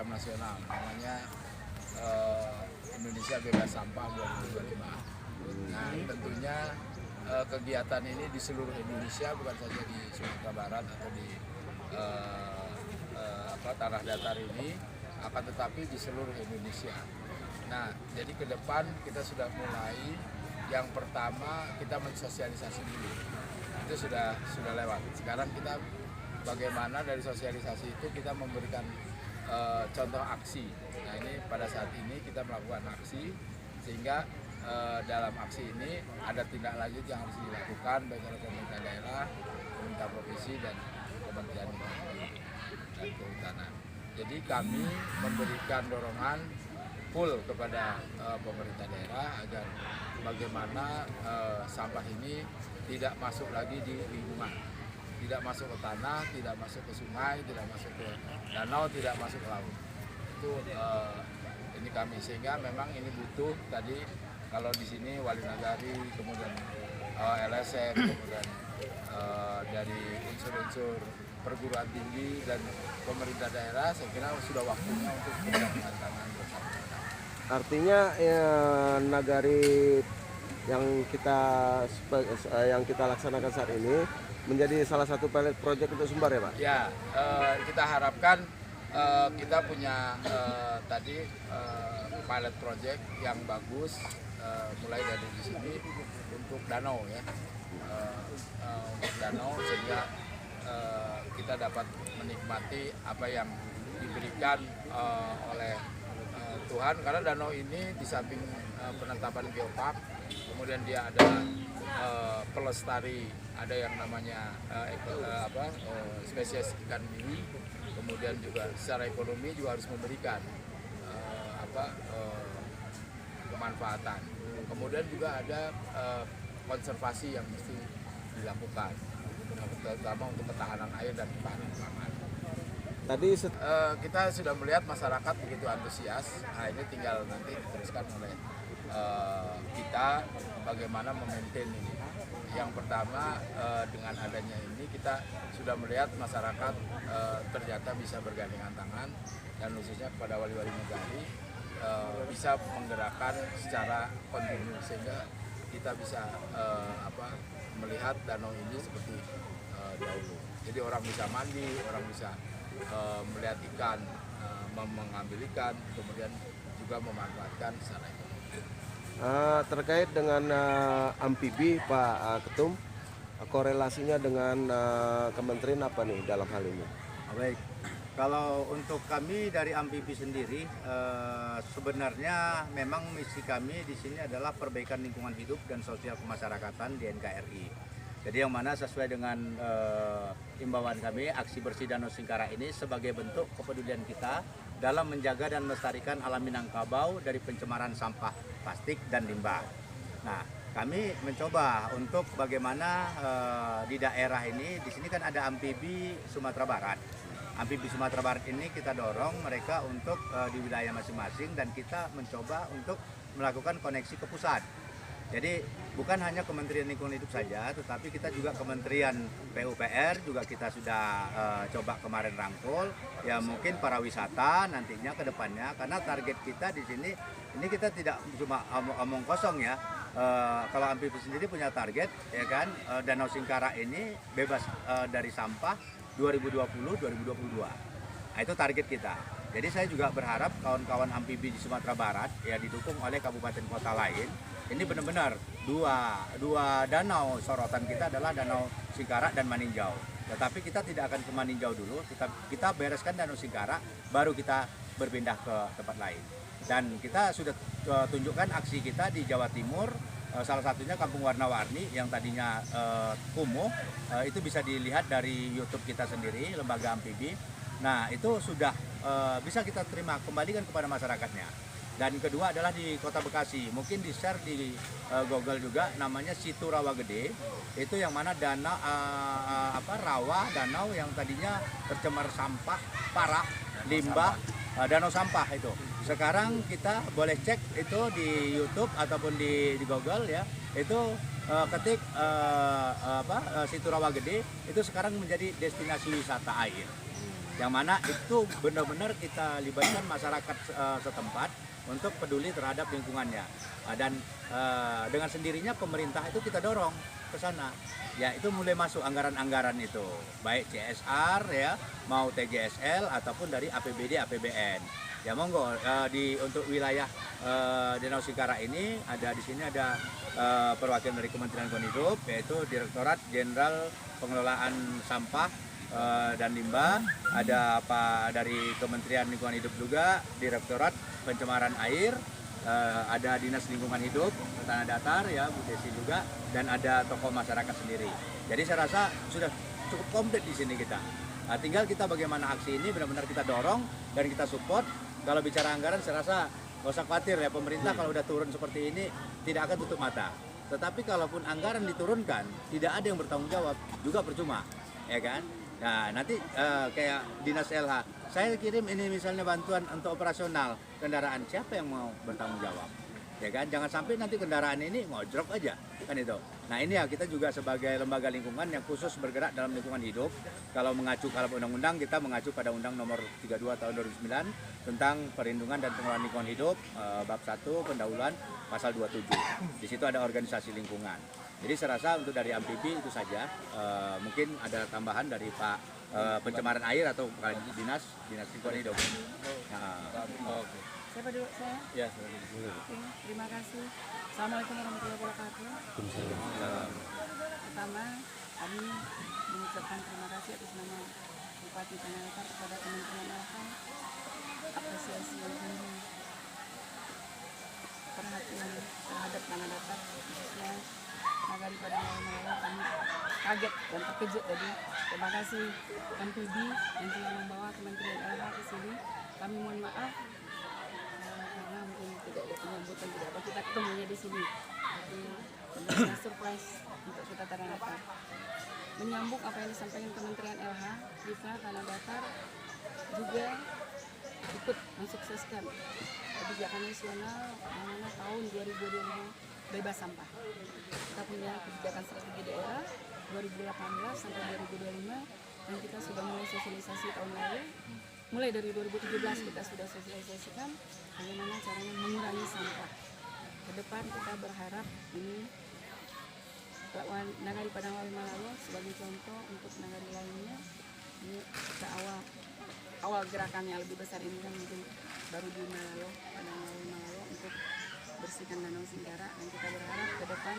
program nasional namanya Indonesia Bebas Sampah 2025. Nah, tentunya kegiatan ini di seluruh Indonesia, bukan saja di Sumatera Barat atau di tanah datar ini, akan tetapi di seluruh Indonesia. Nah, jadi ke depan kita sudah mulai. Yang pertama kita mensosialisasi dulu, itu sudah lewat. Sekarang kita bagaimana dari sosialisasi itu kita memberikan contoh aksi. Nah, ini pada saat ini kita melakukan aksi, sehingga dalam aksi ini ada tindak lanjut yang harus dilakukan baik oleh pemerintah daerah, pemerintah provinsi, dan Kementerian Lingkungan dan Kehutanan. Jadi kami memberikan dorongan full kepada pemerintah daerah agar bagaimana sampah ini tidak masuk lagi di lingkungan, tidak masuk ke tanah, tidak masuk ke sungai, tidak masuk ke danau, tidak masuk ke laut. Itu ini kami, sehingga memang ini butuh tadi kalau di sini Wali Nagari, kemudian LSM, kemudian dari unsur-unsur perguruan tinggi dan pemerintah daerah, saya kira sudah waktunya untuk bergandengan tangan bersama. Artinya Nagari yang kita laksanakan saat ini menjadi salah satu pilot project untuk Sumbar ya Pak? Ya, kita harapkan kita punya tadi pilot project yang bagus, mulai dari di sini untuk danau ya, untuk danau, sehingga kita dapat menikmati apa yang diberikan oleh Tuhan, karena danau ini di samping penetapan geopark, kemudian dia ada pelestari, ada yang namanya spesies ikan biwi, kemudian juga secara ekonomi juga harus memberikan kemanfaatan. Kemudian juga ada konservasi yang mesti dilakukan, terutama untuk ketahanan air dan ketahanan pangan. Tadi kita sudah melihat masyarakat begitu antusias. Nah, ini tinggal nanti diteruskan oleh kita bagaimana memaintain ini. Yang pertama, dengan adanya ini kita sudah melihat masyarakat ternyata bisa bergandengan tangan, dan khususnya kepada wali-wali nagari bisa menggerakkan secara kontinu, sehingga kita bisa melihat danau ini seperti dahulu. Jadi orang bisa mandi, orang bisa melihat ikan, mengambil ikan, kemudian juga memanfaatkan secara ekonomi. Terkait dengan amfibi Pak Ketum, korelasinya dengan kementerian apa nih dalam hal ini? Baik, kalau untuk kami dari amfibi sendiri, sebenarnya memang misi kami di sini adalah perbaikan lingkungan hidup dan sosial kemasyarakatan di NKRI. Jadi yang mana sesuai dengan imbauan kami, aksi bersih Danau Singkara ini sebagai bentuk kepedulian kita dalam menjaga dan melestarikan alam Minangkabau dari pencemaran sampah plastik dan limbah. Nah, kami mencoba untuk bagaimana di daerah ini, di sini kan ada amfibi Sumatera Barat. Amfibi Sumatera Barat ini kita dorong mereka untuk di wilayah masing-masing, dan kita mencoba untuk melakukan koneksi ke pusat. Jadi bukan hanya Kementerian Lingkungan Hidup saja, tetapi kita juga Kementerian PUPR juga kita sudah coba kemarin rangkul. Ya mungkin para wisata nantinya ke depannya, karena target kita di sini ini kita tidak cuma omong kosong ya. Kalau amfibi sendiri punya target ya kan, Danau Singkara ini bebas dari sampah 2020-2022. Nah, itu target kita. Jadi saya juga berharap kawan-kawan amfibi di Sumatera Barat ya didukung oleh kabupaten kota lain. Ini benar-benar dua danau sorotan kita adalah Danau Singkara dan Maninjau. Tetapi kita tidak akan ke Maninjau dulu, kita bereskan Danau Singkara, baru kita berpindah ke tempat lain. Dan kita sudah tunjukkan aksi kita di Jawa Timur, salah satunya Kampung Warna-Warni yang tadinya kumuh, itu bisa dilihat dari YouTube kita sendiri, Lembaga Amfibi. Nah, itu sudah bisa kita kembalikan kepada masyarakatnya. Dan kedua adalah di Kota Bekasi, mungkin di-share di Google juga, namanya Situ Rawa Gede. Itu yang mana rawa danau yang tadinya tercemar sampah parah, limbah, danau sampah itu. Sekarang kita boleh cek itu di YouTube ataupun di Google ya. Itu ketik Situ Rawa Gede, itu sekarang menjadi destinasi wisata air. yang mana itu benar-benar kita libatkan masyarakat setempat untuk peduli terhadap lingkungannya. Dan dengan sendirinya pemerintah itu kita dorong ke sana. Ya, itu mulai masuk anggaran-anggaran itu, baik CSR ya, mau TGSL ataupun dari APBD APBN. Ya monggo untuk wilayah Danau Singkara ini di sini ada perwakilan dari Kementerian Lingkungan Hidup, yaitu Direktorat Jenderal Pengelolaan Sampah dan Limbah, ada Pak dari Kementerian Lingkungan Hidup juga, Direktorat Pencemaran Air, ada Dinas Lingkungan Hidup Tanah Datar ya Bu Desi juga, dan ada tokoh masyarakat sendiri. Jadi saya rasa sudah cukup komplit di sini kita. Nah, tinggal kita bagaimana aksi ini benar-benar kita dorong dan kita support. Kalau bicara anggaran saya rasa nggak usah khawatir ya, pemerintah kalau udah turun seperti ini tidak akan tutup mata. Tetapi kalaupun anggaran diturunkan tidak ada yang bertanggung jawab juga percuma, ya kan? Nah nanti kayak Dinas LH, saya kirim ini misalnya bantuan untuk operasional kendaraan, siapa yang mau bertanggung jawab? Ya kan, jangan sampai nanti kendaraan ini ngojrok aja kan itu. Nah ini ya, kita juga sebagai lembaga lingkungan yang khusus bergerak dalam lingkungan hidup, kalau undang-undang kita mengacu pada Undang Nomor 32 Tahun 2009 tentang perlindungan dan pengelolaan lingkungan hidup, bab 1 pendahuluan pasal 27. Di situ ada organisasi lingkungan. Jadi saya rasa untuk dari Amfibi itu saja. Mungkin ada tambahan dari Pak pencemaran air atau dinas lingkungan hidup. Oke. Siapa dulu saya? Ya, Oke, terima kasih. Assalamualaikum warahmatullahi wabarakatuh. Pertama, kami mengucapkan terima kasih atas nama Bupati Tanah Datar kepada Kementerian LH, apresiasi yang tinggi, perhatian terhadap Tanah Datar, khususnya Nagari Padang Laut. Kami kaget dan terkejut tadi. Terima kasih MPB yang telah membawa Kementerian LH ke sini. Kami mohon maaf karena mungkin tidak ada penyambutan, tidak apa, kita ketemunya di sini. Tapi benar-benar surprise untuk kita Tanah Datar. Menyambung apa yang disampaikan Kementerian LH, kita Tanah Datar juga ikut mensukseskan kebijakan nasional yang mana tahun 2025 bebas sampah. Kita punya kebijakan strategi daerah 2018 sampai 2025 dan kita sudah mulai sosialisasi tahun lalu. Mulai dari 2017 kita sudah sosialisasikan bagaimana caranya mengurangi sampah. Ke depan kita berharap ini Nagari Padang Laut sebagai contoh untuk nagari lainnya. Ini kita awal gerakan yang lebih besar ini kan mungkin baru di Malalo, Padang Laut untuk bersihkan Danau Singkara, dan kita berharap ke depan